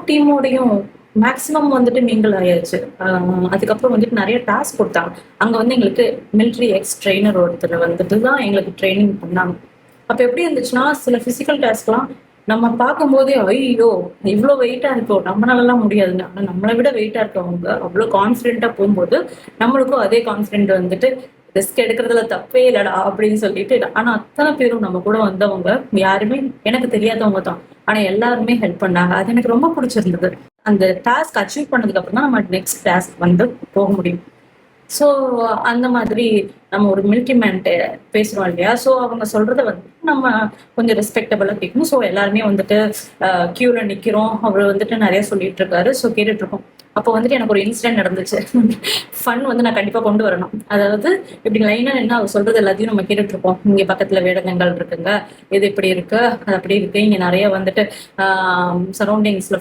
டீமோடையும் maximum வந்துட்டு mingle ஆயாச்சு. அதுக்கப்புறம் வந்துட்டு நிறைய டாஸ்க் கொடுத்தாங்க. அங்க வந்து எங்களுக்கு மிலிட்ரி எக்ஸ் ட்ரெயினர் ஒருத்தர் வந்துட்டு தான் எங்களுக்கு ட்ரைனிங் பண்ணாங்க. அப்ப எப்படி இருந்துச்சுன்னா, சில பிசிக்கல் டாஸ்க்லாம் நம்ம பார்க்கும்போதே ஐயோ இவ்வளோ வெயிட்டா இருக்கோம், நம்மளாலலாம் முடியாதுங்க. ஆனா நம்மளை விட வெயிட்டா இருக்கவங்க அவ்வளோ கான்ஃபிடென்ட்டா போகும்போது நம்மளுக்கும் அதே கான்ஃபிடென்ட் வந்துட்டு ரிஸ்க் எடுக்கிறதுல தப்பே இல்லடா அப்படின்னு சொல்லிட்டு. ஆனா அத்தனை பேரும் நம்ம கூட வந்தவங்க யாருமே எனக்கு தெரியாதவங்க தான். ஆனா எல்லாருமே ஹெல்ப் பண்ணாங்க. அது எனக்கு ரொம்ப பிடிச்சிருந்தது. அந்த டாஸ்க் அச்சீவ் பண்ணதுக்கு அப்புறம் தான் நம்ம நெக்ஸ்ட் டாஸ்க் வந்து போக முடியும். ஸோ அந்த மாதிரி நம்ம ஒரு மிலிட்ரி மேன்ட்ட பேசுறோம் இல்லையா? ஸோ அவங்க சொல்றத வந்து நம்ம கொஞ்சம் ரெஸ்பெக்டபிளா கேட்கணும். ஸோ எல்லாருமே வந்துட்டு கியூல நிக்கிறோம். அவரு வந்துட்டு நிறைய சொல்லிட்டு இருக்காரு. ஸோ கேட்டுட்டு இருக்கோம். அப்போ வந்துட்டு எனக்கு ஒரு இன்சிடென்ட் நடந்துச்சு. ஃபன் வந்து நான் கண்டிப்பா கொண்டு வரணும். அதாவது இப்படி லைனா நின்னு அவர் சொல்றது எல்லாத்தையும் நம்ம கேட்டுட்டு இருப்போம். இங்க பக்கத்துல வேடங்கங்கள் இருக்குங்க, இது இப்படி இருக்கு, அது அப்படி இருக்கு. இங்க நிறைய வந்துட்டு சரௌண்டிங்ஸ்ல